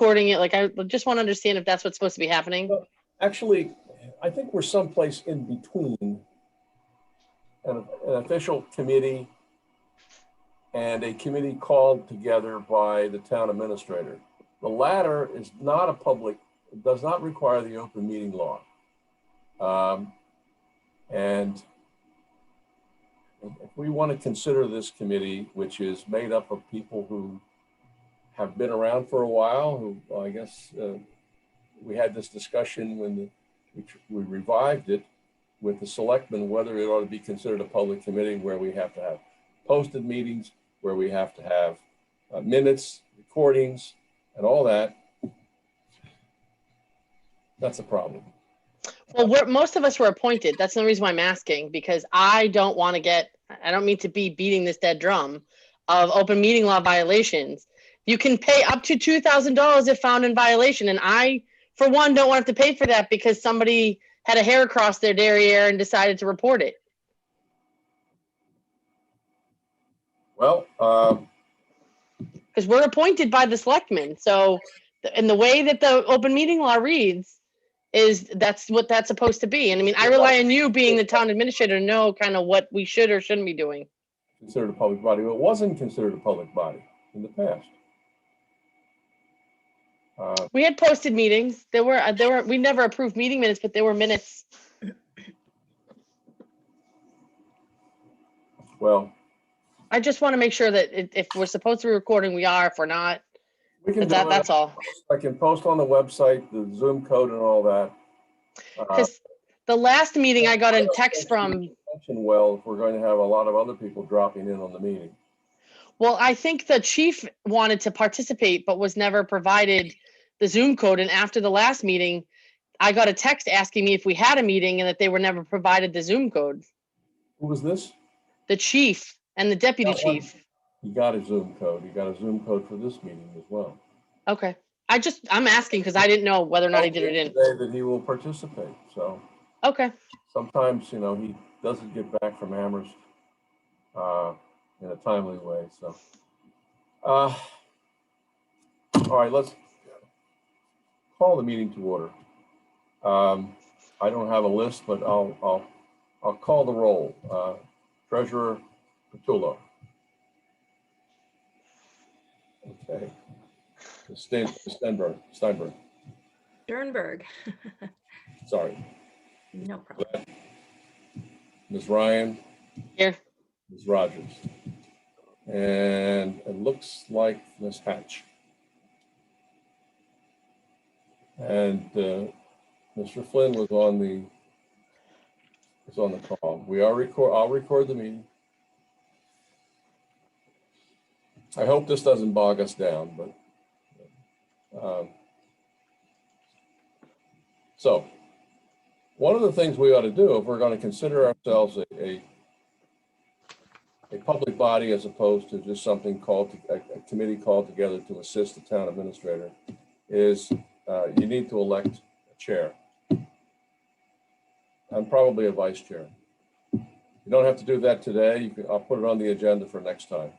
recording it. Like, I just want to understand if that's what's supposed to be happening. Well, actually, I think we're someplace in between an official committee and a committee called together by the town administrator. The latter is not a public, does not require the open meeting law. And if we want to consider this committee, which is made up of people who have been around for a while, who, well, I guess we had this discussion when we revived it with the selectmen, whether it ought to be considered a public committee where we have to have posted meetings, where we have to have minutes, recordings, and all that. That's a problem. Well, most of us were appointed. That's the reason why I'm asking, because I don't want to get, I don't mean to be beating this dead drum of open meeting law violations. You can pay up to $2,000 if found in violation. And I, for one, don't want to have to pay for that because somebody had a hair across their derriere and decided to report it. Well, because we're appointed by the selectmen. So, and the way that the open meeting law reads is that's what that's supposed to be. And I mean, I rely on you being the town administrator to know kind of what we should or shouldn't be doing. Considered a public body. It wasn't considered a public body in the past. We had posted meetings. There were, we never approved meeting minutes, but there were minutes. Well, I just want to make sure that if we're supposed to be recording, we are. If we're not, we can that's all. I can post on the website the Zoom code and all that. Because the last meeting I got a text from. Well, if we're going to have a lot of other people dropping in on the meeting. Well, I think the chief wanted to participate, but was never provided the Zoom code. And after the last meeting, I got a text asking me if we had a meeting and that they were never provided the Zoom code. Who was this? The chief and the deputy chief. He got a Zoom code. He got a Zoom code for this meeting as well. Okay. I'm asking because I didn't know whether or not he did it in. Today that he will participate. So. Okay. Sometimes, you know, he doesn't get back from Amherst in a timely way. So, all right, let's call the meeting to order. I don't have a list, but I'll call the roll. Treasurer Petullo. Okay. Steinberg. Sternberg. Sorry. No problem. Ms. Ryan. Here. Ms. Rogers. And it looks like Ms. Hatch. And Mr. Flynn was on the call. I'll record the meeting. I hope this doesn't bog us down, but so one of the things we ought to do if we're going to consider ourselves a public body as opposed to just something called a committee called together to assist the town administrator is you need to elect a chair and probably a vice chair. You don't have to do that today. I'll put it on the agenda for next time.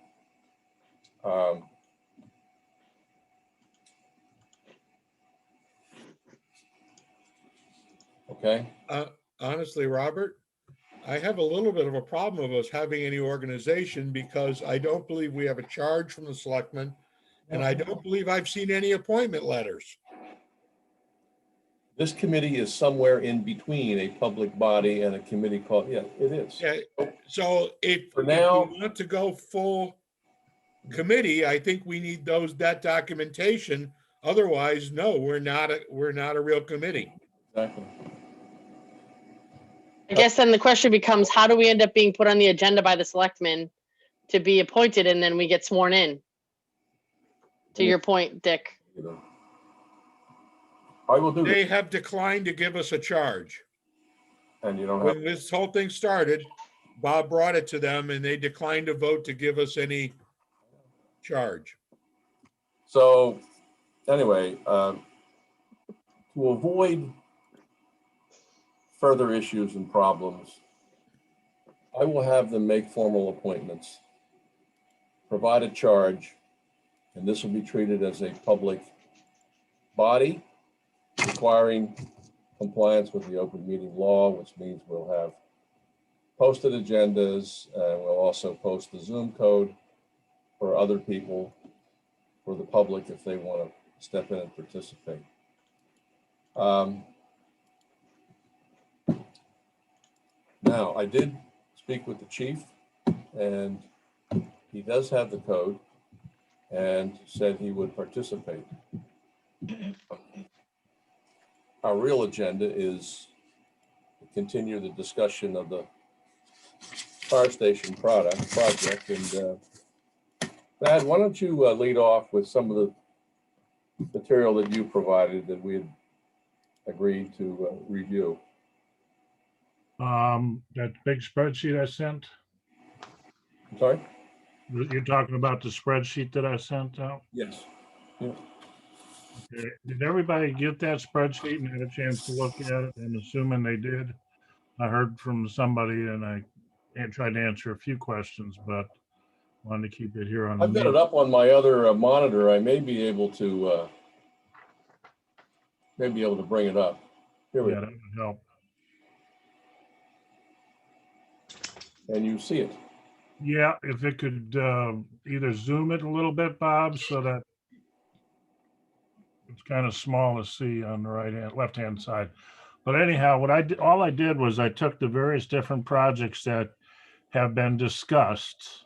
Okay. Honestly, Robert, I have a little bit of a problem of us having any organization because I don't believe we have a charge from the selectmen, and I don't believe I've seen any appointment letters. This committee is somewhere in between a public body and a committee called, yeah, it is. Yeah. So if For now, if we want to go full committee, I think we need that documentation. Otherwise, no, we're not a real committee. exactly. I guess then the question becomes, how do we end up being put on the agenda by the selectmen to be appointed and then we get sworn in? To your point, Dick. You know, I will do They that. have declined to give us a charge. And you don't have. When this whole thing started, Bob brought it to them and they declined to vote to give us any charge. So anyway, to avoid further issues and problems, I will have them make formal appointments, provide a charge, and this will be treated as a public body requiring compliance with the open meeting law, which means we'll have posted agendas, and we'll also post the Zoom code for other people, for the public, if they want to step in and participate. Now, I did speak with the chief, and he does have the code and said he would participate. Our real agenda is to continue the discussion of the fire station project. And Thad, why don't you lead off with some of the material that you provided that we had agreed to review. That big spreadsheet I sent, I'm sorry? you're talking about the spreadsheet that I sent out? Yes. Yeah. Okay. Did everybody get that spreadsheet and had a chance to look at it? I'm assuming they did. I heard from somebody and I tried to answer a few questions, but wanted to keep it here on the I've got it meeting. up on my other monitor. I may be able to bring it up. Here we Yeah, go. that would help. And you see it. Yeah, if it could either zoom it a little bit, Bob, so that it's kind of small to see on the left-hand side. But anyhow, what I did, all I did was I took the various different projects that have been discussed,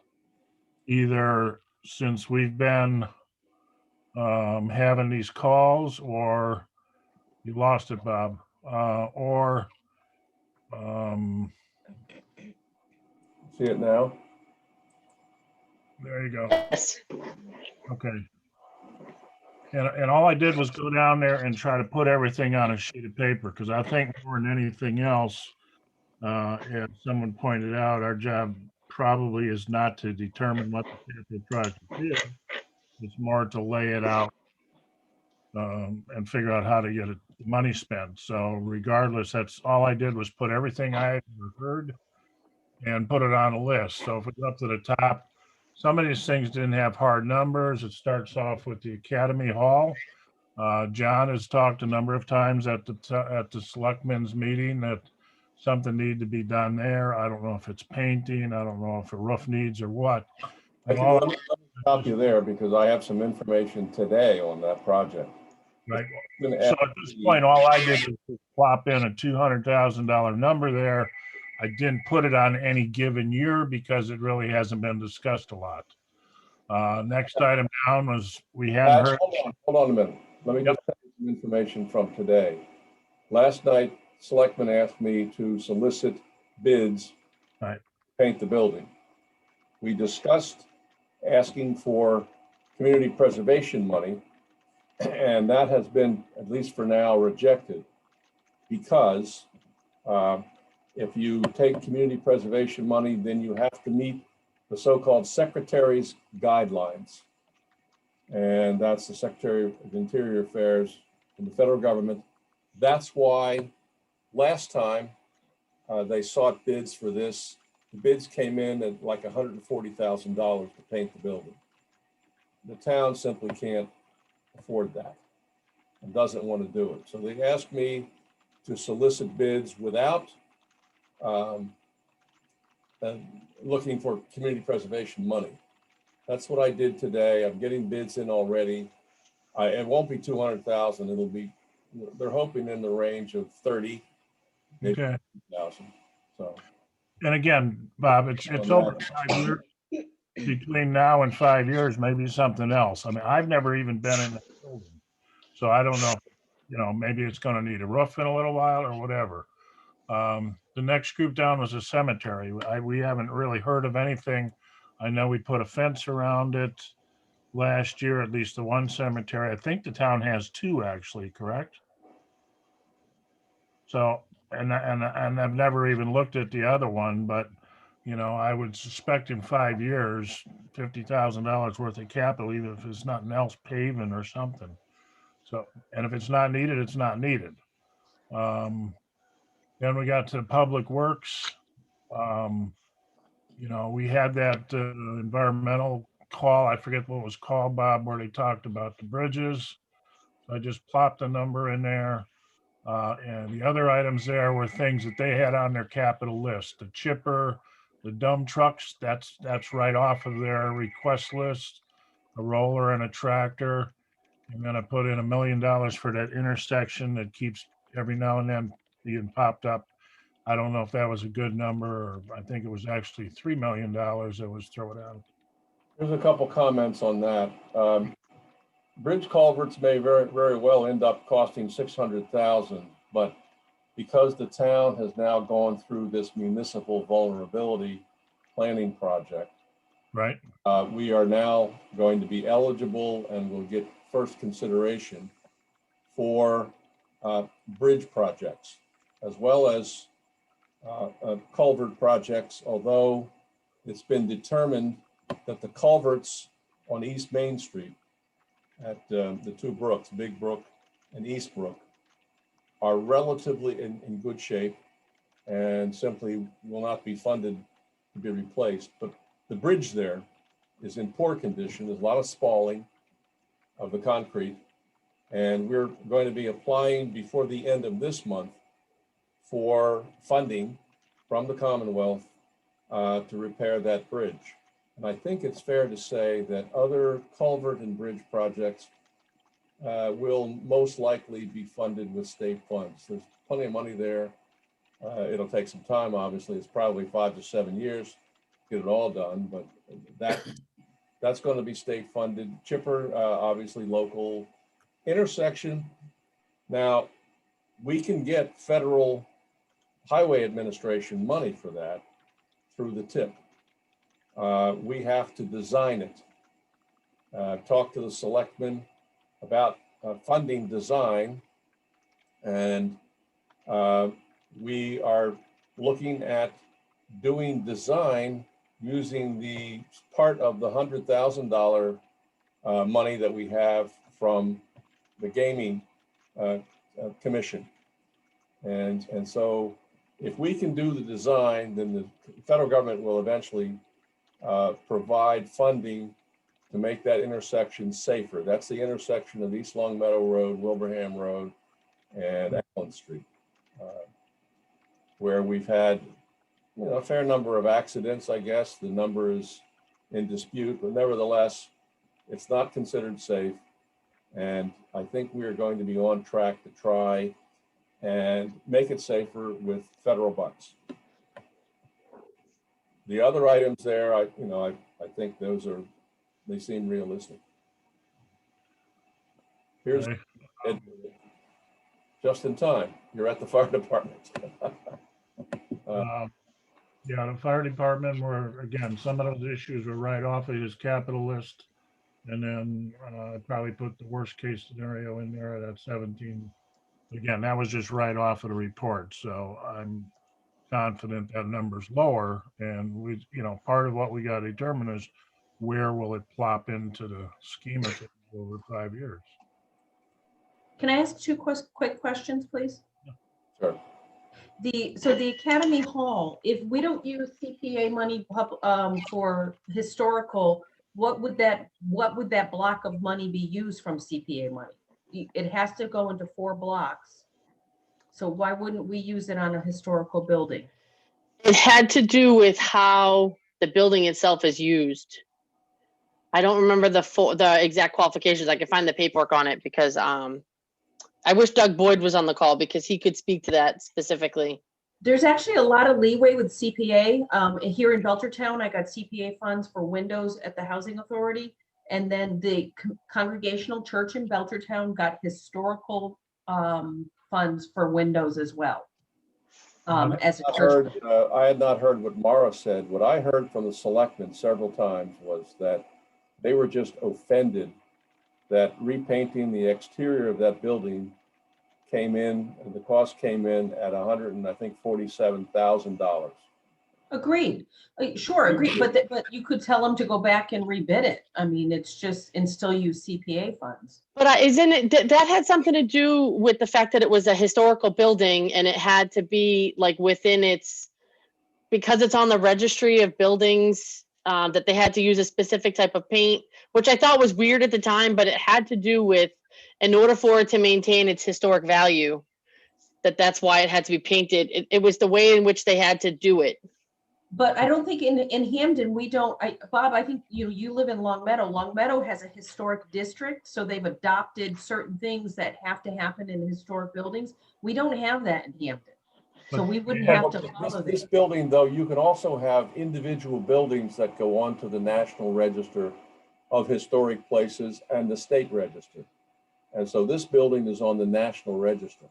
either since we've been having these calls, or you lost it, Bob, or See it now? there you go. Yes. Okay. And all I did was go down there and try to put everything on a sheet of paper, because I think more than anything else, as someone pointed out, our job probably is not to determine what the capital project is. It's more to lay it out and figure out how to get the money spent. So regardless, that's all I did was put everything I had heard and put it on a list. So if we go up to the top, some of these things didn't have hard numbers. It starts off with the Academy Hall. John has talked a number of times at the selectmen's meeting that something needed to be done there. I don't know if it's painting. I don't know if a roof needs or what. Let me stop you there because I have some information today on that project. Right. So at this point, all I did was plop in a $200,000 number there. I didn't put it on any given year because it really hasn't been discussed a lot. Next item down was we hadn't heard. Hold on a minute. Let me just tell you some information from today. Last night, selectmen asked me to solicit bids Right. to paint the building. We discussed asking for community preservation money, and that has been, at least for now, rejected because if you take community preservation money, then you have to meet the so-called Secretary's guidelines. And that's the Secretary of Interior Affairs in the federal government. That's why last time they sought bids for this. The bids came in at like $140,000 to paint the building. The town simply can't afford that and doesn't want to do it. So they asked me to solicit bids without looking for community preservation money. That's what I did today. I'm getting bids in already. It won't be 200,000. It'll be, they're hoping in the range of 30, maybe 50,000. So. And again, Bob, it's over 5 years. Between now and 5 years, maybe something else. I mean, I've never even been in the building, so I don't know. Maybe it's going to need a roof in a little while or whatever. The next group down was a cemetery. We haven't really heard of anything. I know we put a fence around it last year, at least the one cemetery. I think the town has two, actually, correct? So, and I've never even looked at the other one, but I would suspect in 5 years, $50,000 worth of capital, even if it's nothing else, paving or something. So, and if it's not needed, it's not needed. Then we got to public works. We had that environmental call. I forget what it was called, Bob, where they talked about the bridges. So I just plopped a number in there. And the other items there were things that they had on their capital list. The chipper, the dump trucks, that's right off of their request list. A roller and a tractor. And then I put in $1 million for that intersection that keeps every now and then being popped up. I don't know if that was a good number, or I think it was actually $3 million that was thrown out. There's a couple comments on that. Bridge culverts may very well end up costing $600,000, but because the town has now gone through this municipal vulnerability planning project, Right. we are now going to be eligible and will get first consideration for bridge projects, as well as culvert projects, although it's been determined that the culverts on East Main Street at the two brooks, Big Brook and East Brook, are relatively in good shape and simply will not be funded to be replaced. But the bridge there is in poor condition. There's a lot of spalling of the concrete, and we're going to be applying before the end of this month for funding from the Commonwealth to repair that bridge. And I think it's fair to say that other culvert and bridge projects will most likely be funded with state funds. There's plenty of money there. It'll take some time, obviously. It's probably 5 to 7 years to get it all done, but that's going to be state funded. Chipper, obviously local. Intersection, now we can get federal highway administration money for that through the tip. We have to design it. Talk to the selectmen about funding design, and we are looking at doing design using the part of the $100,000 money that we have from the gaming commission. And so if we can do the design, then the federal government will eventually provide funding to make that intersection safer. That's the intersection of East Longmeadow Road, Wilbraham Road, and Allen Street, where we've had a fair number of accidents. I guess the number is in dispute, but nevertheless, it's not considered safe. And I think we are going to be on track to try and make it safer with federal bucks. The other items there, I think they seem realistic. Here's Okay. just in time. You're at the fire department. Yeah, the fire department were, again, some of those issues were right off of his capital list. And then I probably put the worst case scenario in there at 17. Again, that was just right off of the report. So I'm confident that number's lower. And we, part of what we got to determine is where will it plop into the scheme of things over 5 years. Can I ask two quick questions, please? Sure. So the Academy Hall, if we don't use CPA money for historical, what would that block of money be used from CPA money? It has to go into 4 blocks. So why wouldn't we use it on a historical building? It had to do with how the building itself is used. I don't remember the exact qualifications. I can find the paperwork on it because I wish Doug Boyd was on the call because he could speak to that specifically. There's actually a lot of leeway with CPA. Here in Belchertown, I got CPA funds for windows at the Housing Authority. And then the Congregational Church in Belchertown got historical funds for windows as well. As a church. I had not heard what Mara said. What I heard from the selectmen several times was that they were just offended that repainting the exterior of that building came in, and the cost came in at $147,000. Agreed. Sure, agreed. But you could tell them to go back and rebid it. I mean, it's just, and still use CPA funds. But isn't it that had something to do with the fact that it was a historical building and it had to be like within because it's on the registry of buildings, that they had to use a specific type of paint, which I thought was weird at the time, but it had to do with in order for it to maintain its historic value, that's why it had to be painted. It was the way in which they had to do it. But I don't think in Hampden, we don't, Bob, I think you live in Long Meadow. Long Meadow has a historic district, so they've adopted certain things that have to happen in historic buildings. We don't have that in Hampden. So we wouldn't have to follow This this. building, though, you can also have individual buildings that go on to the National Register of Historic Places and the State Register. And so this building is on the National Register,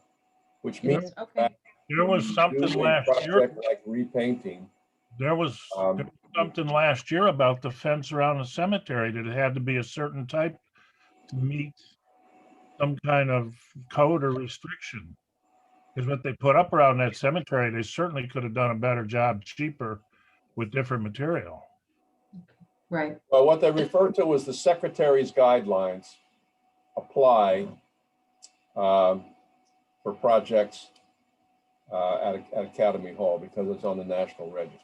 which means Okay. There was something do a last year. project like repainting. There was something last year about the fence around the cemetery, that it had to be a certain type to meet some kind of code or restriction. Because what they put up around that cemetery, they certainly could have done a better job, cheaper, with different material. Right. Well, what they refer to as the Secretary's guidelines apply for projects at Academy Hall because it's on the National Register.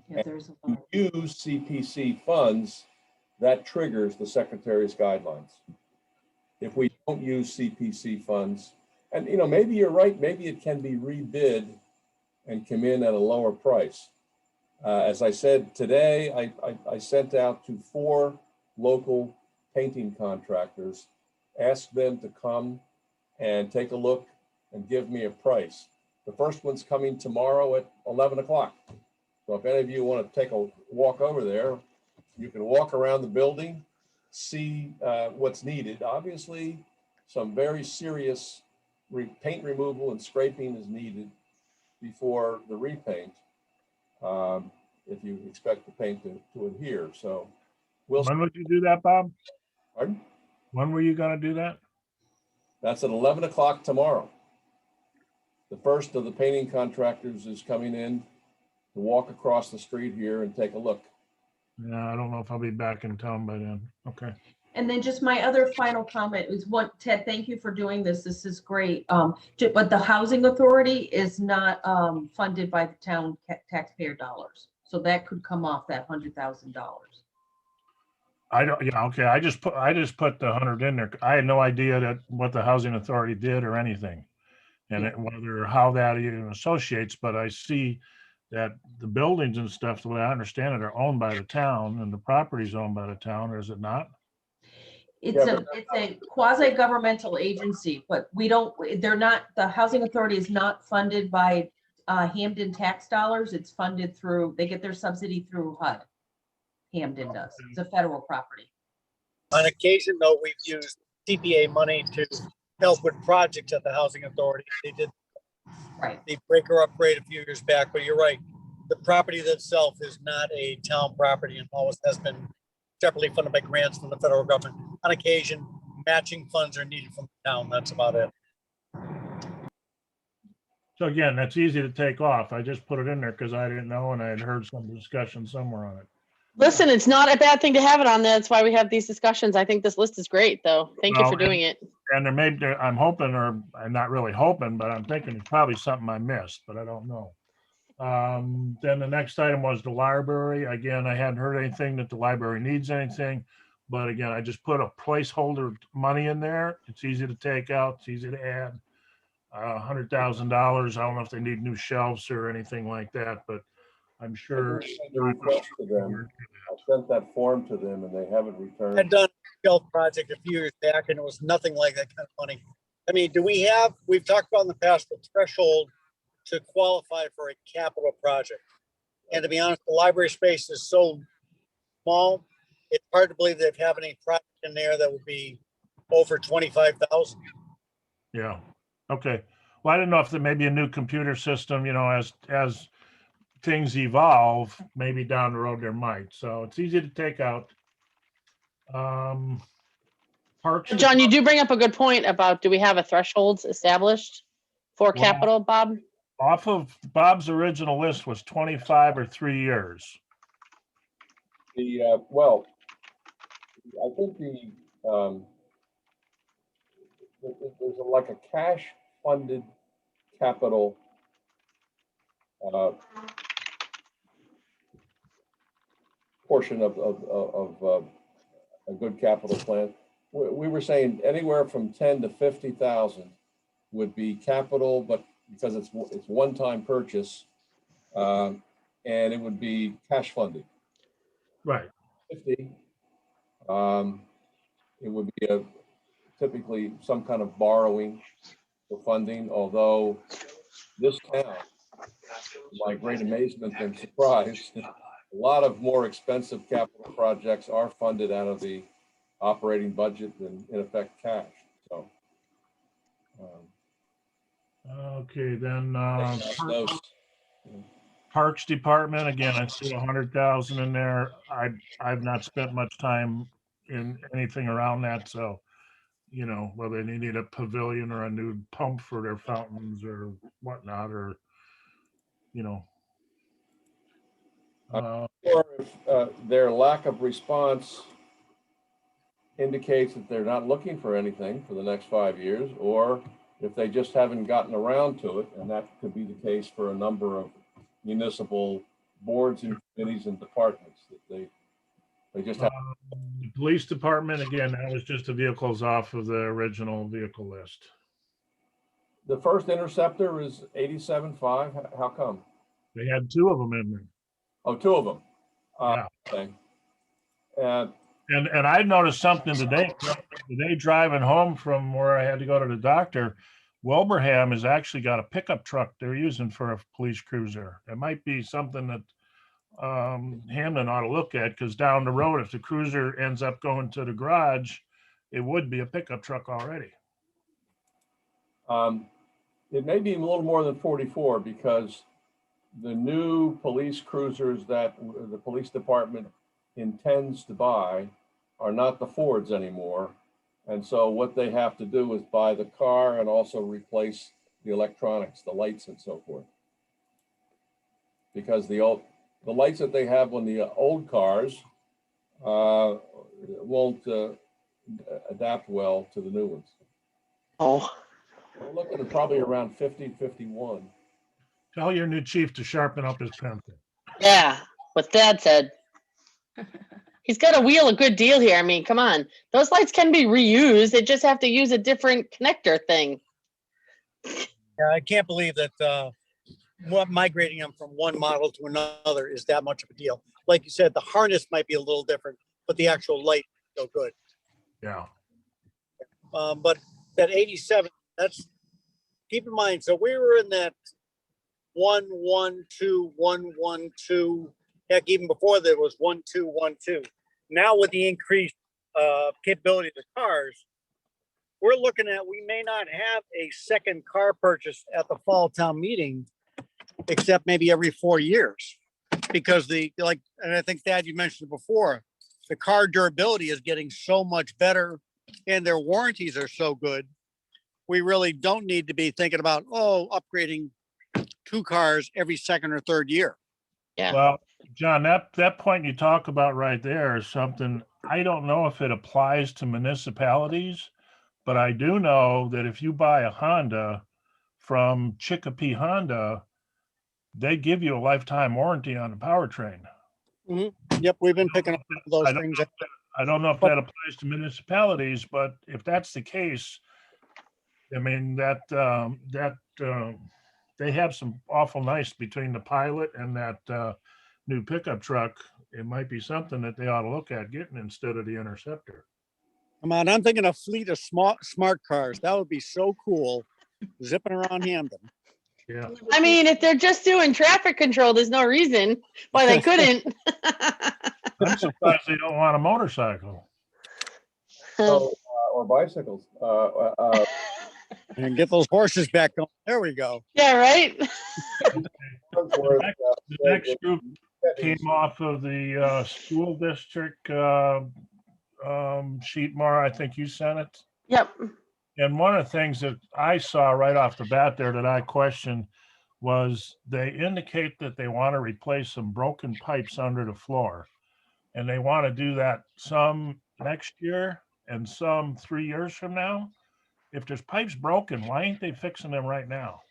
Yeah, there's a If you use CPC funds, that triggers the Secretary's guidelines. If we don't use CPC funds, and maybe you're right, maybe it can be rebid and come in at a lower price. As I said today, I sent out to 4 local painting contractors, asked them to come and take a look and give me a price. The first one's coming tomorrow at 11 o'clock. So if any of you want to take a walk over there, you can walk around the building, see what's needed. Obviously, some very serious paint removal and scraping is needed before the repaint, if you expect the paint to adhere. So When would you do that, Bob? Pardon? When were you going to do that? That's at 11 o'clock tomorrow. The first of the painting contractors is coming in to walk across the street here and take a look. Yeah, I don't know if I'll be back in town by then. Okay. And then just my other final comment is Ted, thank you for doing this. This is great. But the housing authority is not funded by the town taxpayer dollars. So that could come off that $100,000. I don't, yeah, okay. I just put the 100 in there. I had no idea that what the housing authority did or anything. And whether how that even associates, but I see that the buildings and stuff, the way I understand it, are owned by the town, and the property's owned by the town, or is it not? It's a quasi-governmental agency, but the housing authority is not funded by Hampden tax dollars. It's funded through, they get their subsidy through HUD. Hampden does. It's a federal property. On occasion, though, we've used CPA money to help with projects at the housing authority. They did the breaker upgrade a few years back, but you're right. The property itself is not a town property and always has been separately funded by grants from the federal government. On occasion, matching funds are needed from the town. That's about it. So again, that's easy to take off. I just put it in there because I didn't know, and I had heard some discussion somewhere on it. Listen, it's not a bad thing to have it on there. That's why we have these discussions. I think this list is great, though. Thank you for doing it. And I'm hoping, or I'm not really hoping, but I'm thinking it's probably something I missed, but I don't know. Then the next item was the library. Again, I hadn't heard anything that the library needs anything, but again, I just put a placeholder money in there. It's easy to take out. It's easy to add. $100,000. I don't know if they need new shelves or anything like that, but I'm sure. I sent that form to them and they haven't returned. I'd done a shelf project a few years back and it was nothing like that kind of money. I mean, we've talked about in the past the threshold to qualify for a capital project. And to be honest, the library space is so small, it's hard to believe they'd have any project in there that would be over 25,000. Yeah. Okay. Well, I didn't know if there may be a new computer system, as things evolve, maybe down the road there might. So it's easy to take out. Parks. John, you do bring up a good point about, do we have a thresholds established for capital, Bob? Off of Bob's original list was 25 or 3 years. Well, I think there's like a cash funded capital portion of a good capital plan. we were saying anywhere from 10 to 50,000 would be capital, but because it's one-time purchase, and it would be cash funded. Right. 50, it would be typically some kind of borrowing for funding, although this town, to my great amazement and surprise, a lot of more expensive capital projects are funded out of the operating budget and in effect cash. So, Okay, then, those, Parks Department, again, I see 100,000 in there. I've not spent much time in anything around that, so, you know, whether they need a pavilion or a new pump for their fountains or whatnot, or, you know. or if their lack of response indicates that they're not looking for anything for the next 5 years, or if they just haven't gotten around to it, and that could be the case for a number of municipal boards and committees and departments, that they just have. The police department, again, that was just the vehicles off of the original vehicle list. The first Interceptor is 87.5. How come? They had 2 of them in there. Oh, 2 of them. Yeah. Okay. And I noticed something today driving home from where I had to go to the doctor. Wilbraham has actually got a pickup truck they're using for a police cruiser. It might be something that Hamlin ought to look at, because down the road, if the cruiser ends up going to the garage, it would be a pickup truck already. It may be a little more than 44, because the new police cruisers that the police department intends to buy are not the Fords anymore. And so what they have to do is buy the car and also replace the electronics, the lights and so forth. Because the lights that they have on the old cars won't adapt well to the new ones. Oh, We're looking at probably around 50, 51. Tell your new chief to sharpen up his pencil. yeah, what Dad said. He's got to wheel a good deal here. I mean, come on. Those lights can be reused. They just have to use a different connector thing. Yeah, I can't believe that migrating them from one model to another is that much of a deal. Like you said, the harness might be a little different, but the actual light is still good. Yeah. But that 87, that's, keep in mind, so we were in that 112, 112. Heck, even before there was 1212. Now with the increased capability of the cars, we're looking at, we may not have a second car purchase at the fall town meeting, except maybe every 4 years, because and I think Thad, you mentioned before, the car durability is getting so much better and their warranties are so good. We really don't need to be thinking about, upgrading 2 cars every second or third year. Yeah. Well, John, that point you talk about right there is something, I don't know if it applies to municipalities, but I do know that if you buy a Honda from Chicopee Honda, they give you a lifetime warranty on the powertrain. Mm-hmm. Yep, we've been picking up those things. I don't know if that applies to municipalities, but if that's the case, I mean, they have some awful nice between the Pilot and that new pickup truck. It might be something that they ought to look at getting instead of the Interceptor. Come on, I'm thinking a fleet of smart cars. That would be so cool, zipping around Hamden. Yeah. I mean, if they're just doing traffic control, there's no reason why they couldn't. I'm surprised they don't want a motorcycle. Or bicycles. And get those horses back on. There we go. Yeah, right? The next group came off of the school district sheet, Mara. I think you sent it. Yep. And one of the things that I saw right off the bat there that I questioned was they indicate that they want to replace some broken pipes under the floor. And they want to do that some next year and some 3 years from now. If there's pipes broken, why ain't they fixing them right now?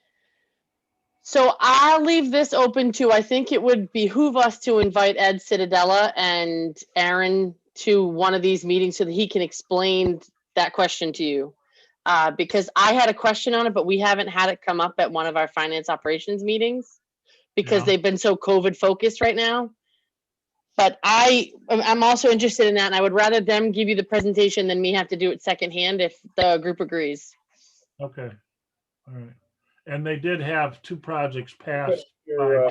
So I'll leave this open to, I think it would behoove us to invite Ed Citadella and Aaron to one of these meetings so that he can explain that question to you. Because I had a question on it, but we haven't had it come up at one of our finance operations meetings because Yeah. they've been so COVID focused right now. But I'm also interested in that, and I would rather them give you the presentation than me have to do it secondhand if the group agrees. Okay, all right. And they did have 2 projects passed You're,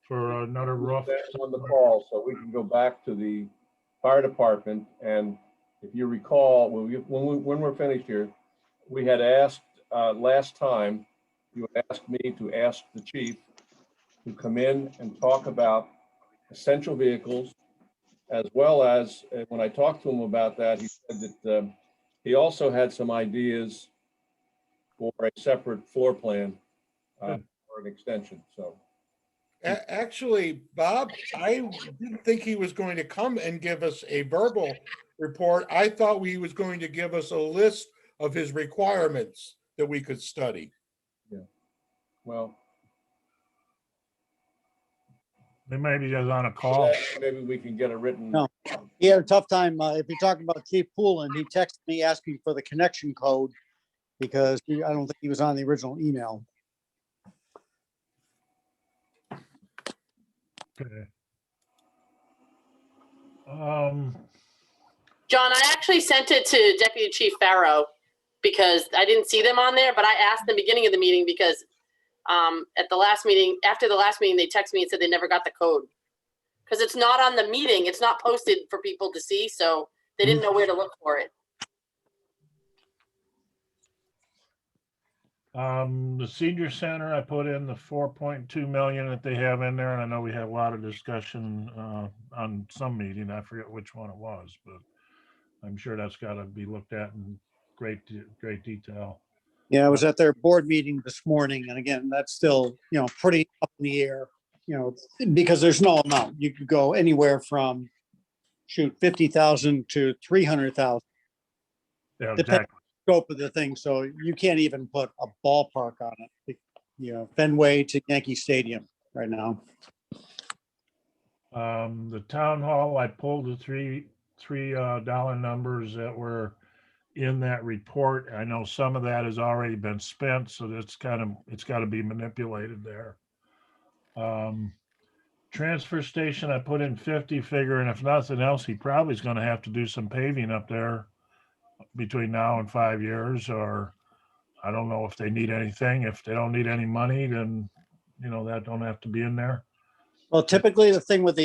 for another roof. on the call, so we can go back to the fire department. And if you recall, when we're finished here, we had asked last time, you had asked me to ask the chief to come in and talk about essential vehicles, as well as when I talked to him about that, he said that he also had some ideas for a separate floor plan for an extension. So Actually, Bob, I didn't think he was going to come and give us a verbal report. I thought he was going to give us a list of his requirements that we could study. yeah, well, They may be just on a call. maybe we can get a written. No. He had a tough time. If you're talking about Chief Poulin, he texted me asking for the connection code because I don't think he was on the original email. Okay. John, I actually sent it to Deputy Chief Farrow because I didn't see them on there, but I asked in the beginning of the meeting because at the last meeting, after the last meeting, they texted me and said they never got the code. Because it's not on the meeting, it's not posted for people to see, so they didn't know where to look for it. The senior center, I put in the 4.2 million that they have in there, and I know we had a lot of discussion on some meeting. I forget which one it was, but I'm sure that's got to be looked at in great detail. Yeah, I was at their board meeting this morning, and again, that's still, pretty up in the air, because there's no amount. You could go anywhere from 50,000 to 300,000. Yeah, Depends exactly. scope of the thing, so you can't even put a ballpark on it. Fenway to Yankee Stadium right now. The town hall, I pulled the three dollar numbers that were in that report. I know some of that has already been spent, so it's got to be manipulated there. Transfer station, I put in 50, figuring if nothing else, he probably is going to have to do some paving up there between now and 5 years, or I don't know if they need anything. If they don't need any money, then that don't have to be in there. Well, typically the thing with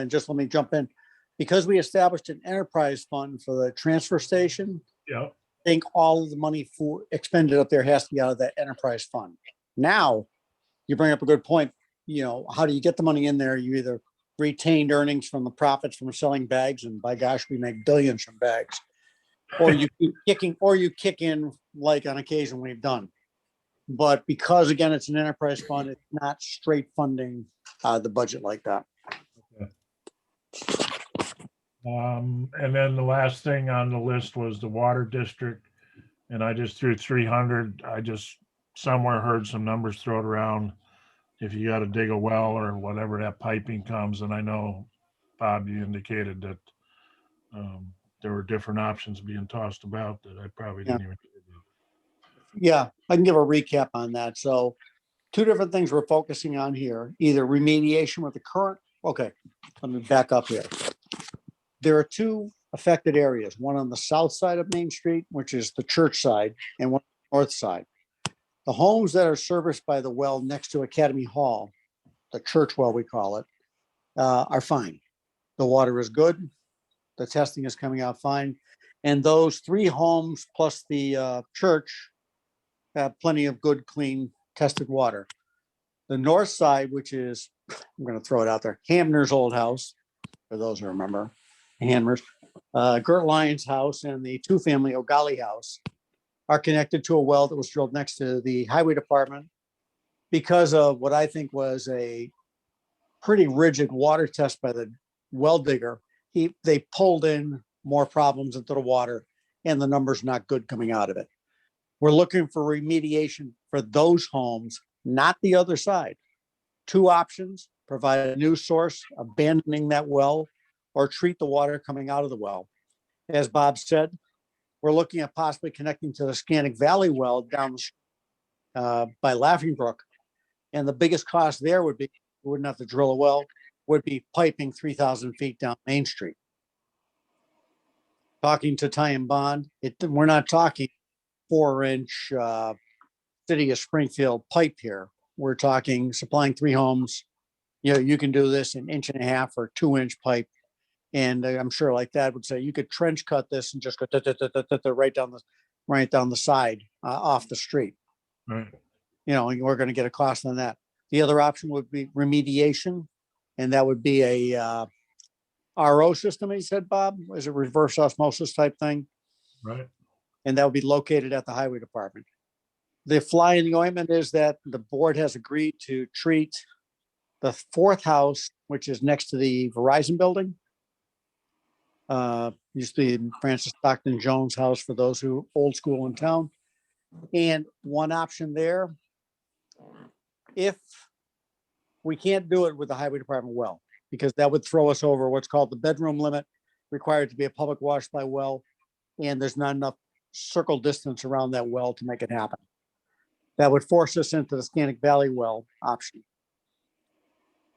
just let me jump in, because we established an enterprise fund for the transfer station. Yeah. I think all of the money for expended up there has to be out of that enterprise fund. Now, you bring up a good point. How do you get the money in there? You either retained earnings from the profits from selling bags, and by gosh, we make billions from bags, or you kick in like on occasion we've done. But because again, it's an enterprise fund, it's not straight funding the budget like that. Okay. And then the last thing on the list was the water district, and I just threw 300. I just somewhere heard some numbers thrown around. If you got to dig a well or whatever, that piping comes, and I know, Bob, you indicated that there were different options being tossed about that I probably didn't even hear about. Yeah, I can give a recap on that. So 2 different things we're focusing on here, either remediation with the current. Okay, let me back up here. There are 2 affected areas, one on the south side of Main Street, which is the church side, and one on the north side. The homes that are serviced by the well next to Academy Hall, the church well we call it, are fine. The water is good. The testing is coming out fine. And those 3 homes plus the church have plenty of good, clean, tested water. The north side, which is, I'm going to throw it out there, Hamner's old house, for those who remember, Hamner's, Gert Lyons' house, and the 2-family O'Galley house are connected to a well that was drilled next to the highway department because of what I think was a pretty rigid water test by the well digger. They pulled in more problems into the water, and the number's not good coming out of it. We're looking for remediation for those homes, not the other side. 2 options: provide a new source, abandoning that well, or treat the water coming out of the well. As Bob said, we're looking at possibly connecting to the Scannick Valley well down by Laughing Brook. And the biggest cost there would be, we wouldn't have to drill a well, would be piping 3,000 feet down Main Street. Talking to Ty and Bond, we're not talking 4-inch City of Springfield pipe here. We're talking supplying 3 homes. You know, you can do this in 1.5 or 2-inch pipe. And I'm sure like that would say you could trench cut this and just go right down the side off the street. Right. You know, and we're going to get a cost on that. The other option would be remediation, and that would be a RO system. He said, Bob, is a reverse osmosis type thing, Right. and that would be located at the highway department. The fly in the ointment is that the board has agreed to treat the 4th house, which is next to the Verizon building. Used to be Francis Stockton Jones house for those who old school in town. And one option there, if we can't do it with the highway department well, because that would throw us over what's called the bedroom limit, required to be a public water supply well, and there's not enough circle distance around that well to make it happen. That would force us into the Scannick Valley well option.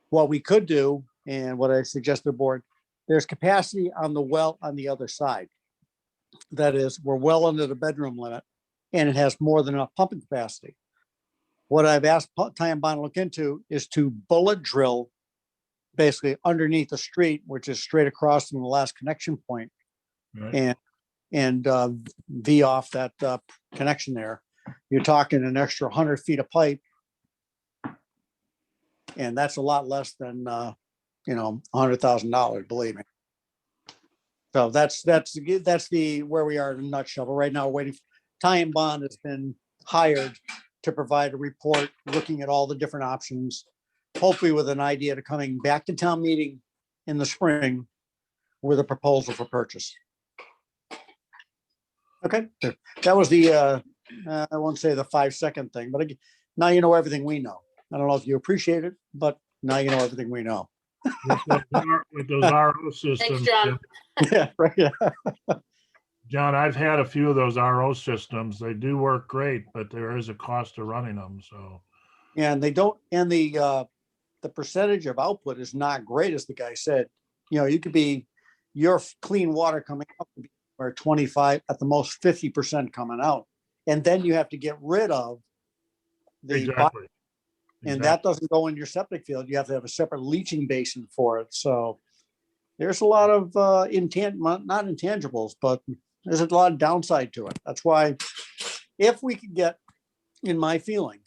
What we could do, and what I suggest to the board, there's capacity on the well on the other side. That is, we're well under the bedroom limit, and it has more than enough pumping capacity. What I've asked Ty and Bond to look into is to bullet drill basically underneath the street, which is straight across from the last connection point, Right. and V off that connection there. You're talking an extra 100 feet of pipe, and that's a lot less than $100,000, believe me. So that's the where we are in a nutshell. But right now, we're waiting. Ty and Bond has been hired to provide a report looking at all the different options, hopefully with an idea to coming back to town meeting in the spring with a proposal for purchase. Okay, that was the I won't say the 5-second thing, but now you know everything we know. I don't know if you appreciate it, but now you know everything we know. With those RO systems. Thanks, John. Yeah, right. Yeah. John, I've had a few of those RO systems. They do work great, but there is a cost to running them. So, And they don't, and the percentage of output is not great, as the guy said. You know, you could be your clean water coming up or 25 at the most 50% coming out, and then you have to get rid of the exactly. And that doesn't go in your septic field. You have to have a separate leaching basin for it. So there's a lot of not intangibles, but there's a lot of downside to it. That's why if we could get, in my feeling,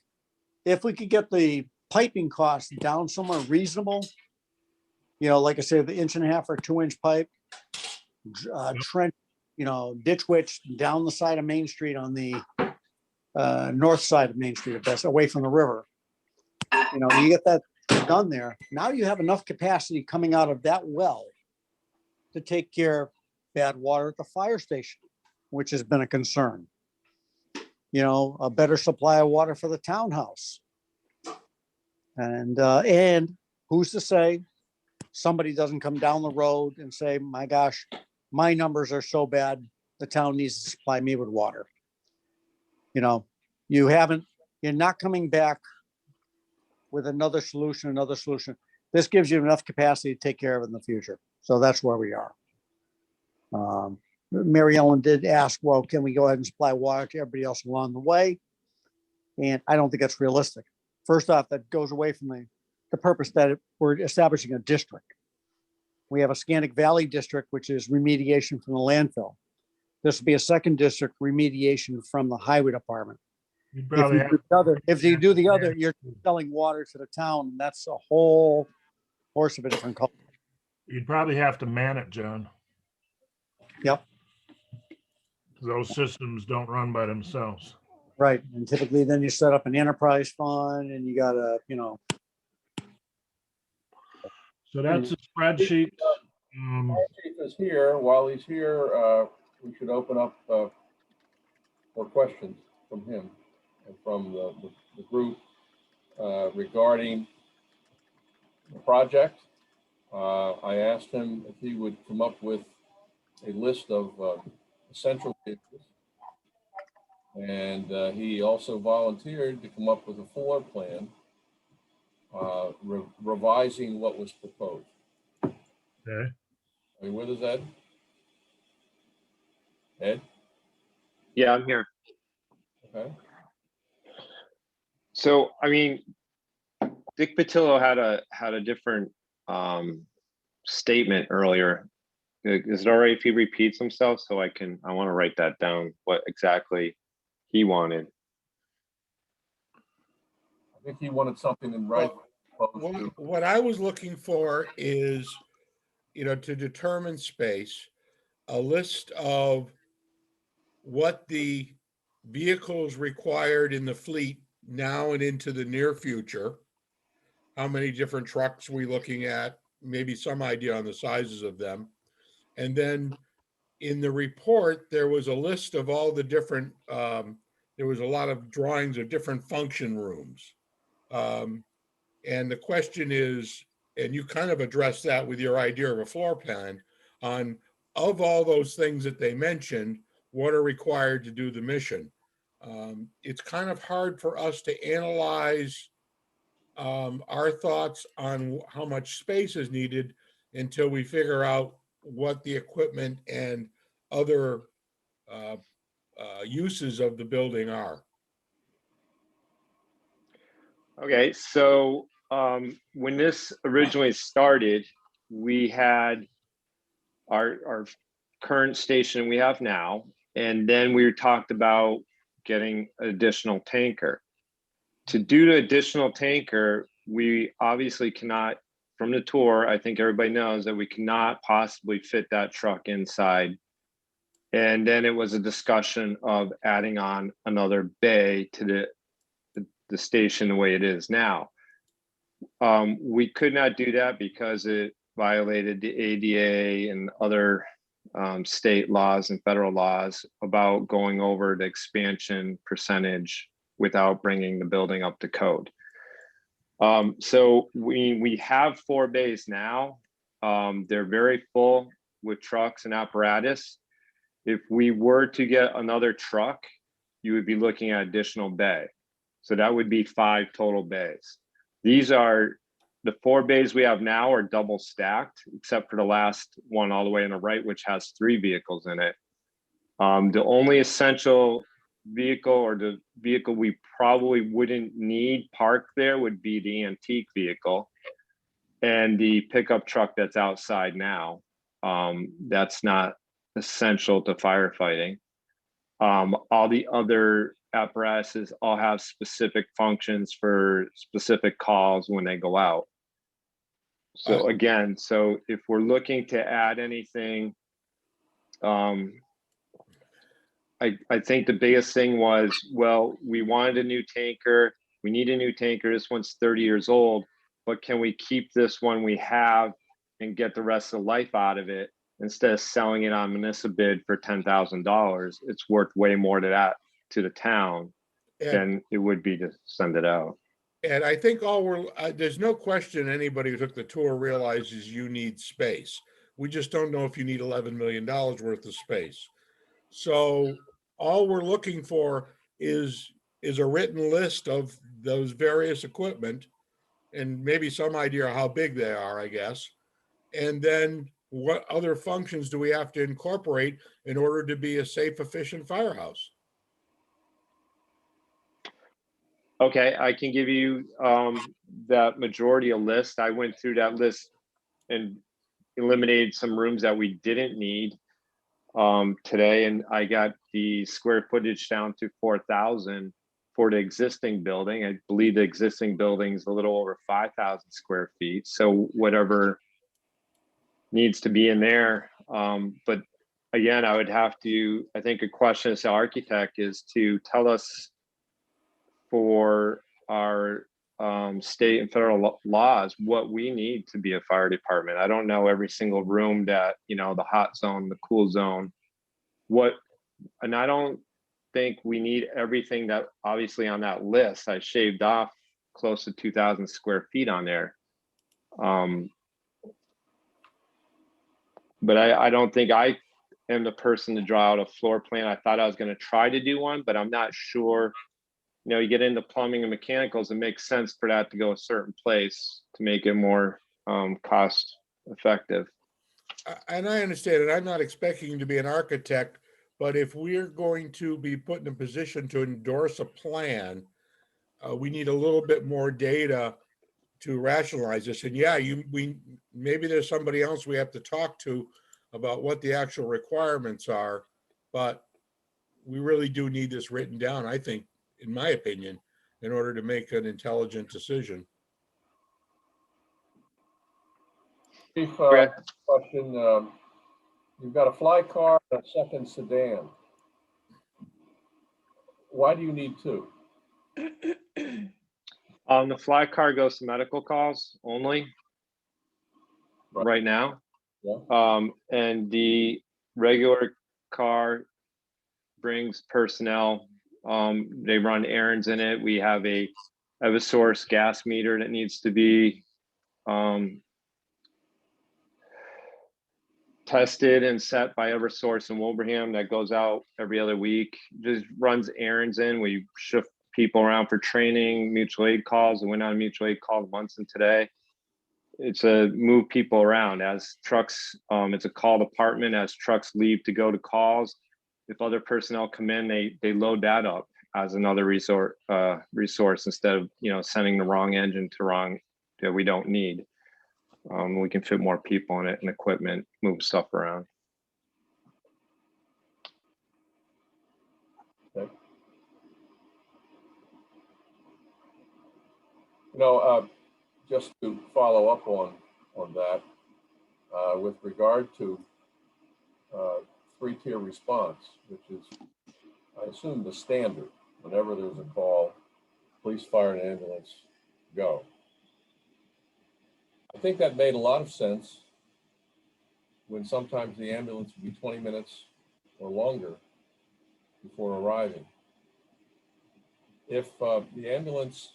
if we could get the piping costs down somewhere reasonable, you know, like I said, the 1.5 or 2-inch pipe, trench, ditch witch down the side of Main Street on the north side of Main Street, if that's away from the river. You know, you get that done there. Now you have enough capacity coming out of that well to take care of bad water at the fire station, which has been a concern. You know, a better supply of water for the townhouse. And who's to say somebody doesn't come down the road and say, my gosh, my numbers are so bad, the town needs to supply me with water. You know, you're not coming back with another solution. This gives you enough capacity to take care of it in the future. So that's where we are. Mary Ellen did ask, well, can we go ahead and supply water to everybody else along the way? And I don't think that's realistic. First off, that goes away from the purpose that we're establishing a district. We have a Scannick Valley district, which is remediation from the landfill. This will be a second district, remediation from the highway department. If you do the other, you're selling water to the town, and that's a whole horse of a different color. You'd probably have to man it, John. Yep. Those systems don't run by themselves. Right. And typically then you set up an enterprise fund and you got to, So that's a spreadsheet. Chief is here. While he's here, we should open up for questions from him and from the group regarding the project I asked him if he would come up with a list of essential vehicles. And he also volunteered to come up with a floor plan, revising what was proposed. Okay. Are you with us, Ed? Ed? Yeah, I'm here. Okay. So, I mean, Dick Patillo had a different statement earlier. Is it all right if he repeats himself so I want to write that down, what exactly he wanted? I think he wanted something in writing. What I was looking for is, to determine space, a list of what the vehicles required in the fleet now and into the near future. How many different trucks we looking at, maybe some idea on the sizes of them. And then in the report, there was a list of all the different, there was a lot of drawings of different function rooms. And the question is, and you kind of addressed that with your idea of a floor plan on, of all those things that they mentioned, what are required to do the mission. It's kind of hard for us to analyze our thoughts on how much space is needed until we figure out what the equipment and other uses of the building are. Okay, so when this originally started, we had our current station we have now, and then we talked about getting an additional tanker. To do the additional tanker, we obviously cannot, from the tour, I think everybody knows that we cannot possibly fit that truck inside. And then it was a discussion of adding on another bay to the station the way it is now. We could not do that because it violated the ADA and other state laws and federal laws about going over the expansion percentage without bringing the building up to code. So we have 4 bays now. They're very full with trucks and apparatus. If we were to get another truck, you would be looking at additional bay. So that would be 5 total bays. These are the 4 bays we have now are double stacked, except for the last one all the way on the right, which has 3 vehicles in it. The only essential vehicle, or the vehicle we probably wouldn't need parked there, would be the antique vehicle and the pickup truck that's outside now. That's not essential to firefighting. All the other apparatuses all have specific functions for specific calls when they go out. So again, so if we're looking to add anything, I think the biggest thing was, well, we wanted a new tanker. We need a new tanker. This one's 30 years old, but can we keep this one we have and get the rest of the life out of it instead of selling it on municipal bid for $10,000? It's worth way more to that to the town than it would be to send it out. And I think there's no question anybody who took the tour realizes you need space. We just don't know if you need $11 million worth of space. So all we're looking for is a written list of those various equipment and maybe some idea how big they are, I guess. And then what other functions do we have to incorporate in order to be a safe, efficient firehouse? Okay, I can give you that majority a list. I went through that list and eliminated some rooms that we didn't need today, and I got the square footage down to 4,000 for the existing building. I believe the existing building is a little over 5,000 square feet. So whatever needs to be in there. But again, I would have to, I think a question as an architect is to tell us for our state and federal laws what we need to be a fire department. I don't know every single room that, the hot zone, the cool zone, and I don't think we need everything that obviously on that list. I shaved off close to 2,000 square feet on there. but I don't think I am the person to draw out a floor plan. I thought I was going to try to do one, but I'm not sure. You know, you get into plumbing and mechanicals, it makes sense for that to go a certain place to make it more cost effective. And I understand it. I'm not expecting to be an architect, but if we're going to be put in a position to endorse a plan, we need a little bit more data to rationalize this. And yeah, maybe there's somebody else we have to talk to about what the actual requirements are, but we really do need this written down, I think, in my opinion, in order to make an intelligent decision. Chief, question. You've got a fly car and a second sedan. Why do you need two? The fly car goes to medical calls only right now. Yeah. And the regular car brings personnel. They run errands in it. We have a source gas meter that needs to be tested and set by Eversource in Wilbraham. That goes out every other week. Just runs errands in. We shift people around for training, mutual aid calls. I went on a mutual aid call once and today. It's a move people around as trucks. It's a call department as trucks leave to go to calls. If other personnel come in, they load that up as another resource instead of, you know, sending the wrong engine to wrong that we don't need. We can fit more people in it and equipment, move stuff around. Okay. You know, just to follow up on that, with regard to three-tier response, which is, I assume, the standard. Whenever there's a call, police, fire, and ambulance, go. I think that made a lot of sense when sometimes the ambulance would be 20 minutes or longer before arriving. If the ambulance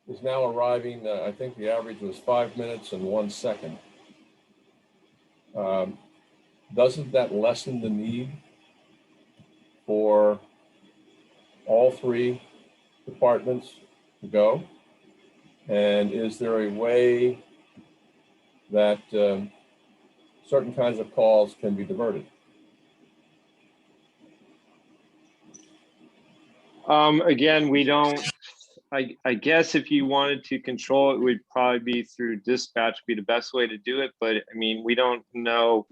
is now arriving, I think the average was 5 minutes and 1 second. Doesn't that lessen the need for all three departments to go? And is there a way that certain kinds of calls can be diverted? Again, we don't, I guess if you wanted to control it, would probably be through dispatch be the best way to do it. But I mean, we don't know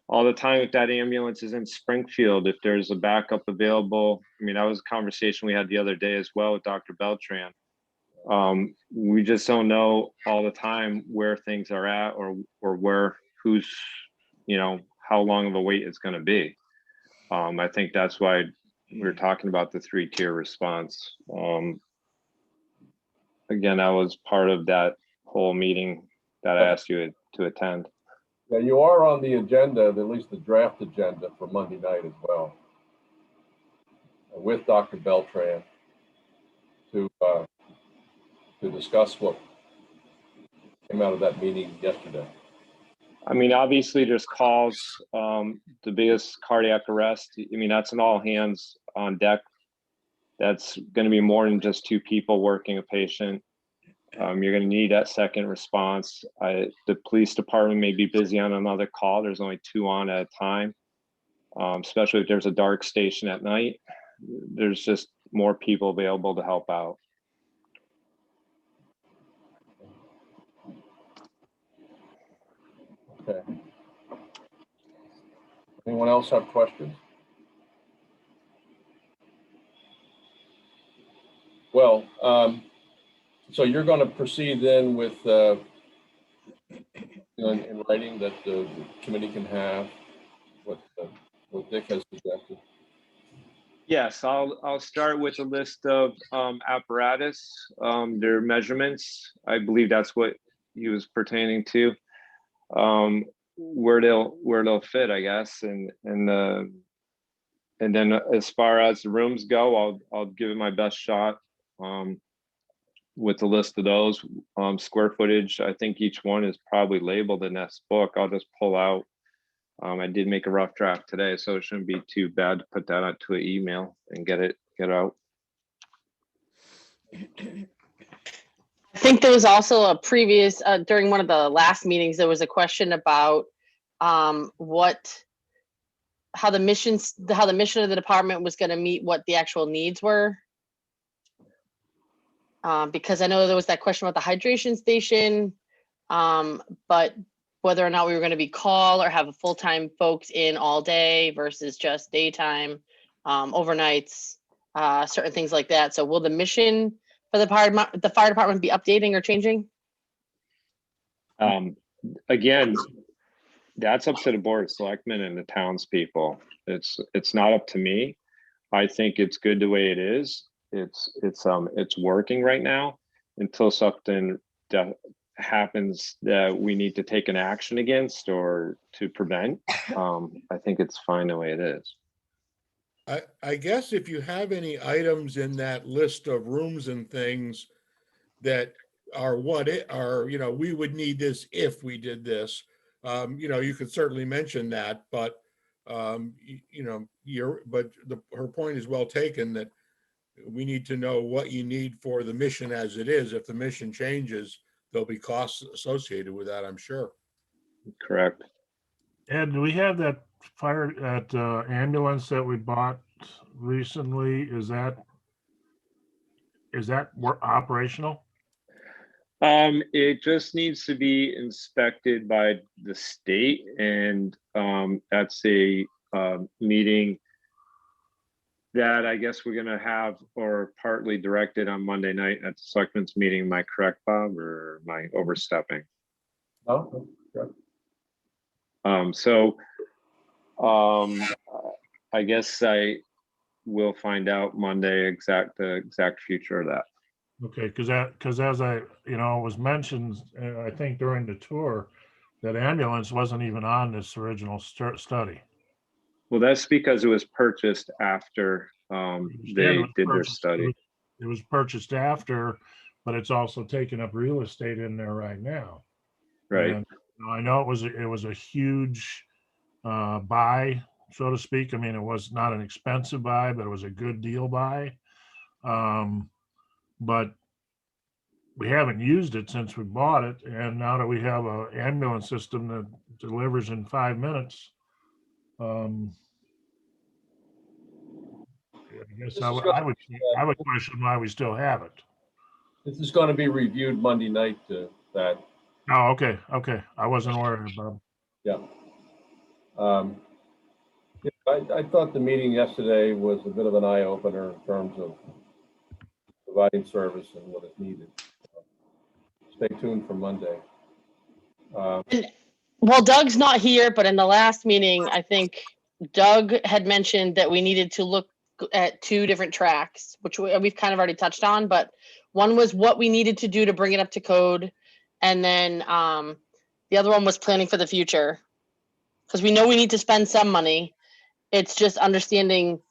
all the time if that ambulance is in Springfield, if there's a backup available. I mean, that was a conversation we had the other day as well with Dr. Beltran. We just don't know all the time where things are at or where, who's, you know, how long of a wait it's going to be. I think that's why we're talking about the three-tier response. Again, that was part of that whole meeting that I asked you to attend. Yeah, you are on the agenda, at least the draft agenda for Monday night as well, with Dr. Beltran to discuss what came out of that meeting yesterday. I mean, obviously there's calls, the biggest cardiac arrest. I mean, that's an all hands on deck. That's going to be more than just two people working a patient. You're going to need that second response. The police department may be busy on another call. There's only two on at a time, especially if there's a dark station at night. There's just more people available to help out. Okay. Anyone else have questions? Well, so you're going to proceed then with in writing that the committee can have what Dick has suggested. Yes, I'll start with a list of apparatus, their measurements. I believe that's what he was pertaining to. Where they'll fit, I guess, and then as far as the rooms go, I'll give it my best shot. with the list of those square footage. I think each one is probably labeled in this book. I'll just pull out. I did make a rough draft today, so it shouldn't be too bad to put that onto an email and get out. I think there was also a previous, during one of the last meetings, there was a question about how the mission of the department was going to meet what the actual needs were. Because I know there was that question about the hydration station, but whether or not we were going to be call or have full-time folks in all day versus just daytime, overnights, certain things like that. So will the mission for the fire department be updating or changing? Again, that's up to the board of selectmen and the townspeople. It's not up to me. I think it's good the way it is. It's working right now until something that happens that we need to take an action against or to prevent. I think it's fine the way it is. I guess if you have any items in that list of rooms and things that are we would need this if we did this, you could certainly mention that, but her point is well taken that we need to know what you need for the mission as it is. If the mission changes, there'll be costs associated with that, I'm sure. Correct. Ed, do we have that ambulance that we bought recently? Is that operational? It just needs to be inspected by the state, and that's a meeting that I guess we're gonna have, or partly directed on Monday night at the selectmen's meeting. Am I correct, Bob, or am I overstepping? Oh, correct. I guess I will find out Monday the exact future of that. Okay, because as I, was mentioned, I think during the tour, that ambulance wasn't even on this original study. Well, that's because it was purchased after they did their study. It was purchased after, but it's also taking up real estate in there right now. Right. And I know it was a huge buy, so to speak. I mean, it was not an expensive buy, but it was a good deal buy. But we haven't used it since we bought it, and now that we have an ambulance system that delivers in 5 minutes, I guess I would question why we still have it. This is going to be reviewed Monday night. That. Oh, okay. I wasn't aware of it. Yeah. I thought the meeting yesterday was a bit of an eye opener in terms of providing service and what is needed. Stay tuned for Monday. Well, Doug's not here, but in the last meeting, I think Doug had mentioned that we needed to look at 2 different tracks, which we've kind of already touched on, but one was what we needed to do to bring it up to code. And then the other one was planning for the future, because we know we need to spend some money. It's just understanding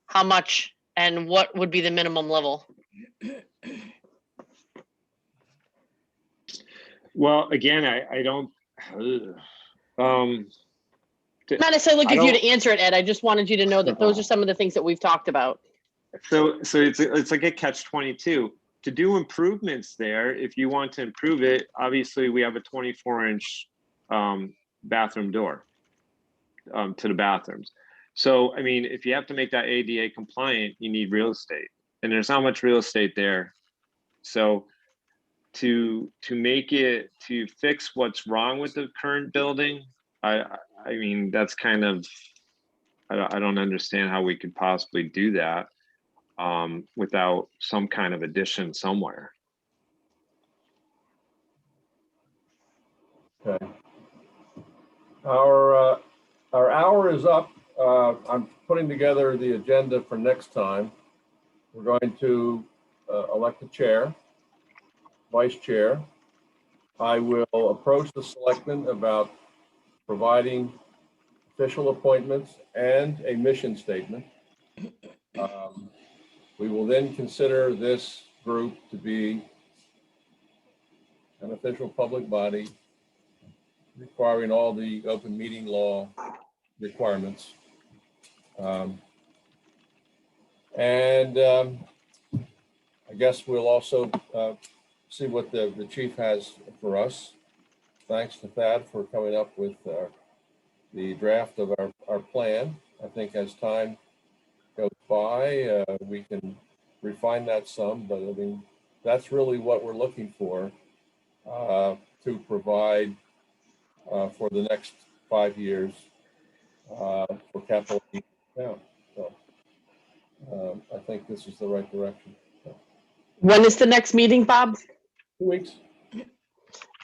how much and what would be the minimum level. Well, again, I don't. Not necessarily looking for you to answer it, Ed. I just wanted you to know that those are some of the things that we've talked about. So it's like a catch-22. To do improvements there, if you want to improve it, obviously we have a 24-inch bathroom door to the bathrooms. So, I mean, if you have to make that ADA compliant, you need real estate, and there's not much real estate there. So to fix what's wrong with the current building, I mean, that's kind of, I don't understand how we could possibly do that without some kind of addition somewhere. Okay. Our hour is up. I'm putting together the agenda for next time. We're going to elect a chair, vice chair. I will approach the selectmen about providing official appointments and a mission statement. We will then consider this group to be an official public body requiring all the open meeting law requirements. I guess we'll also see what the chief has for us. Thanks to Thad for coming up with the draft of our plan. I think as time goes by, we can refine that some, but I mean, that's really what we're looking for to provide for the next 5 years for capital account. So I think this is the right direction. So, When is the next meeting, Bob? 2 weeks,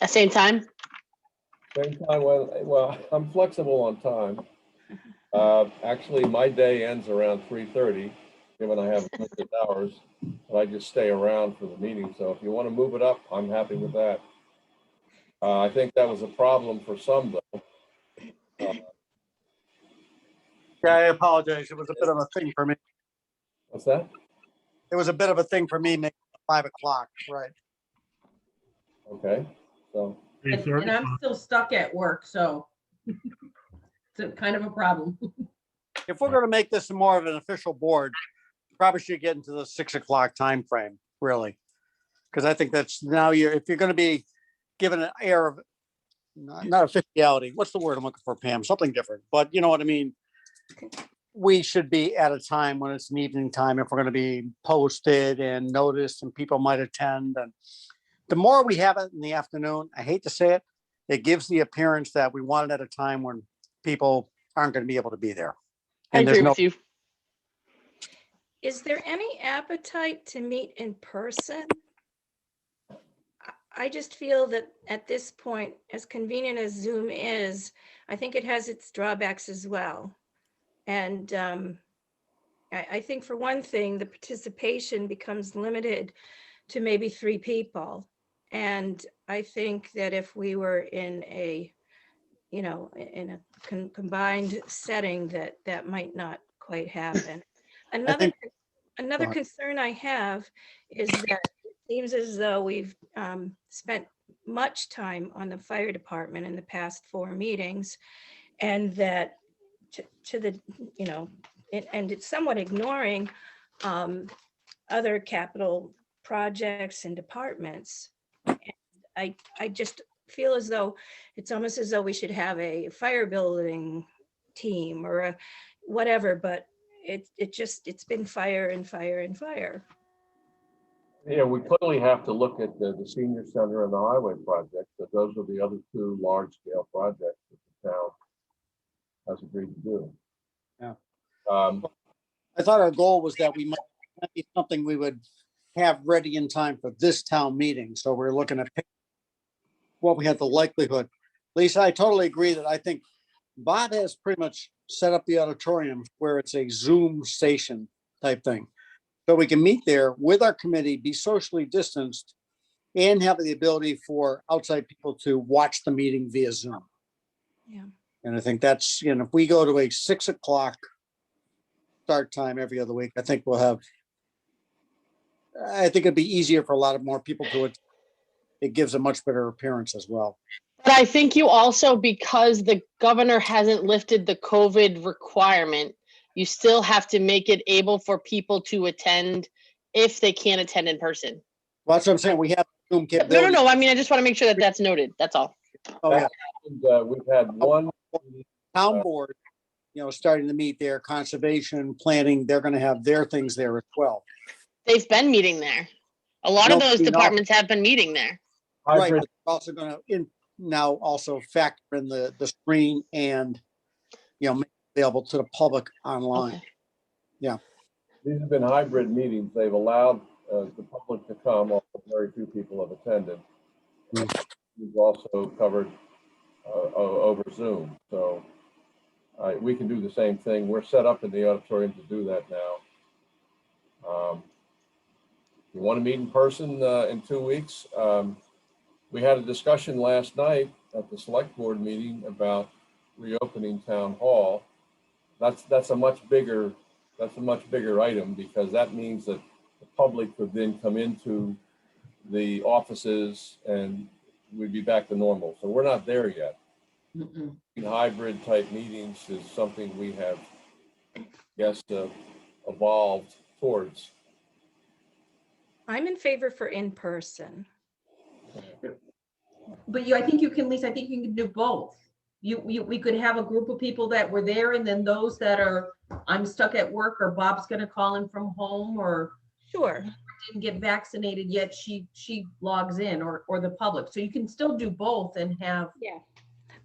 At same time? same time. Well, I'm flexible on time. Actually, my day ends around 3:30, given I have limited hours, but I just stay around for the meeting. So if you want to move it up, I'm happy with that. I think that was a problem for some, though. Yeah, I apologize. It was a bit of a thing for me. What's that? It was a bit of a thing for me, making 5 o'clock, right? Okay, so And I'm still stuck at work, so it's a kind of a problem. If we're going to make this more of an official board, probably should get into the 6 o'clock time frame, really. Because I think that's now if you're going to be given an air of, not officiality, what's the word I'm looking for, Pam? Something different, but you know what I mean? We should be at a time when it's an evening time if we're going to be posted and noticed and people might attend. And the more we have it in the afternoon, I hate to say it, it gives the appearance that we want it at a time when people aren't going to be able to be there. I And agree with you. Is there any appetite to meet in person? I just feel that at this point, as convenient as Zoom is, I think it has its drawbacks as well. And I think for one thing, the participation becomes limited to maybe 3 people. And I think that if we were in a, in a combined setting, that might not quite happen. Another concern I have is that it seems as though we've spent much time on the fire department in the past 4 meetings, and that to the, and it's somewhat ignoring other capital projects and departments. And I just feel as though it's almost as though we should have a fire building team or a whatever, but it's been fire and fire and fire. yeah, we clearly have to look at the senior center and the highway project, but those are the other 2 large-scale projects that the town has agreed to do. Yeah. I thought our goal was that might be something we would have ready in time for this town meeting. So we're looking at what we had the likelihood. Lisa, I totally agree that I think Bob has pretty much set up the auditorium where it's a Zoom station type thing. So we can meet there with our committee, be socially distanced, and have the ability for outside people to watch the meeting via Zoom. Yeah. And I think that's, if we go to a 6 o'clock start time every other week, I think it'd be easier for a lot of more people to it. It gives a much better appearance as well. But I think you also, because the governor hasn't lifted the COVID requirement, you still have to make it able for people to attend if they can't attend in person. Well, that's what I'm saying. We have Zoom No, capability. I mean, I just want to make sure that that's noted. That's all. Oh, yeah. And, we've had one Town board, starting to meet their conservation planning. They're going to have their things there as well. They've been meeting there. A lot of those departments have been meeting there. Right. But they're also going to now also factor in the screen and, make it available to the public online. Okay. Yeah. These have been hybrid meetings. They've allowed the public to come, although very few people have attended. We've also covered over Zoom. So we can do the same thing. We're set up in the auditorium to do that now. If you want to meet in person in 2 weeks, we had a discussion last night at the select board meeting about reopening town hall. That's a much bigger item, because that means that the public could then come into the offices and we'd be back to normal. So we're not there yet. Mm-mm. Hybrid type meetings is something we have, yes, evolved towards. I'm in favor for in-person. But I think you can, Lisa, I think you can do both. We could have a group of people that were there, and then those that are, I'm stuck at work, or Bob's gonna call in from home, or Sure. didn't get vaccinated yet, she logs in, or the public. So you can still do both and have. Yeah.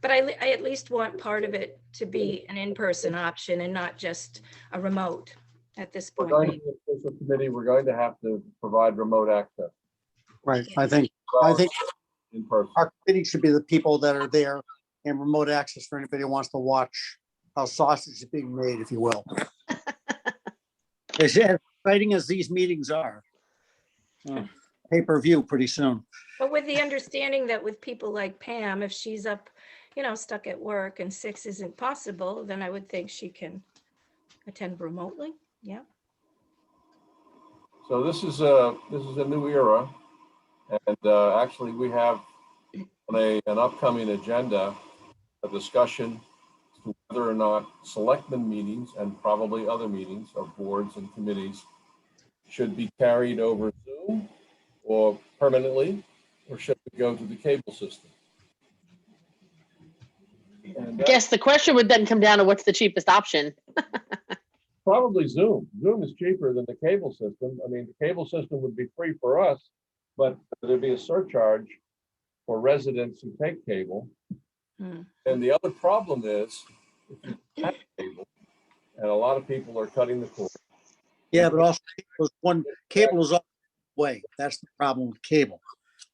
But I at least want part of it to be an in-person option and not just a remote at this We're point. going to be an official committee. We're going to have to provide remote access. Right. I think In person. our committee should be the people that are there, and remote access for anybody who wants to watch how sausage is being made, if you will. As exciting as these meetings are, pay-per-view pretty soon. But with the understanding that with people like Pam, if she's up, stuck at work and 6 isn't possible, then I would think she can attend remotely. Yeah. So this is a new era, and actually we have on an upcoming agenda a discussion as to whether or not selectmen meetings and probably other meetings of boards and committees should be carried over Zoom or permanently, or should we go to the cable system? And I guess the question would then come down to what's the cheapest option. probably Zoom. Zoom is cheaper than the cable system. I mean, the cable system would be free for us, but there'd be a surcharge for residents who take cable. And the other problem is, if you have cable, and a lot of people are cutting the cord. Yeah, but also cable is all the way. That's the problem with cable.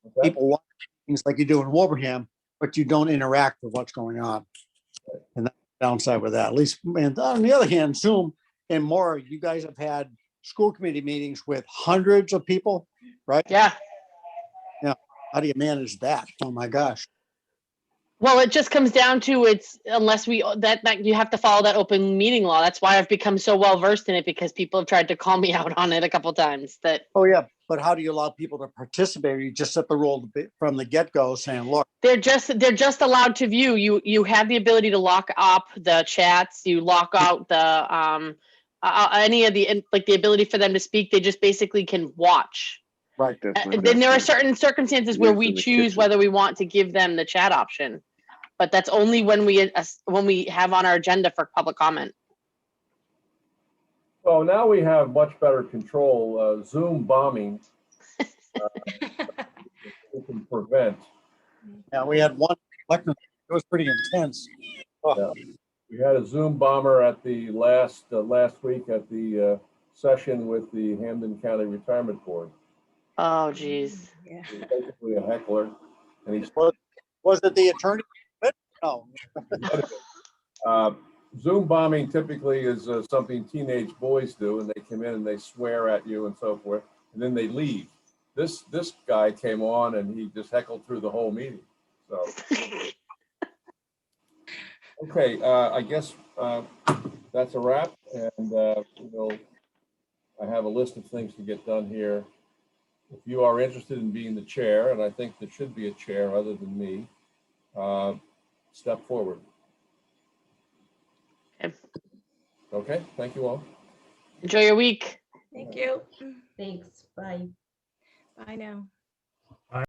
Okay? People watch things like you do in Wilbraham, but you don't interact with what's going on. And that's the downside with that. At least, and on the other hand, Zoom and more, you guys have had school committee meetings with hundreds of people, right? Yeah. Yeah. How do you manage that? Oh my gosh. Well, it just comes down to unless that you have to follow that open meeting law. That's why I've become so well versed in it, because people have tried to call me out on it a couple times. Oh yeah, but how do you allow people to participate? You just set the rule from the get-go, saying, "Look, they're just allowed to view. You have the ability to lock up the chats. You lock out the any of the the ability for them to speak. They just basically can watch. right." Then there are certain circumstances where we choose whether we want to give them the chat option, but that's only when we have on our agenda for public comment. Well, now we have much better control. Zoom bombing we can prevent. Yeah, we had one election. It was pretty intense. Oh. Yeah. We had a Zoom bomber at the last week at the session with the Hampden County Retirement Board. Oh, geez. Yeah. He's basically a heckler, and he's Was it the attorney? No. Zoom bombing typically is something teenage boys do, and they come in and they swear at you and so forth, and then they leave. This guy came on and he just heckled through the whole meeting. So, okay, I guess that's a wrap, and I have a list of things to get done here. If you are interested in being the chair, and I think there should be a chair other than me, step forward. Okay, thank you all. Enjoy your week. Thank you. Thanks. Bye. Bye now.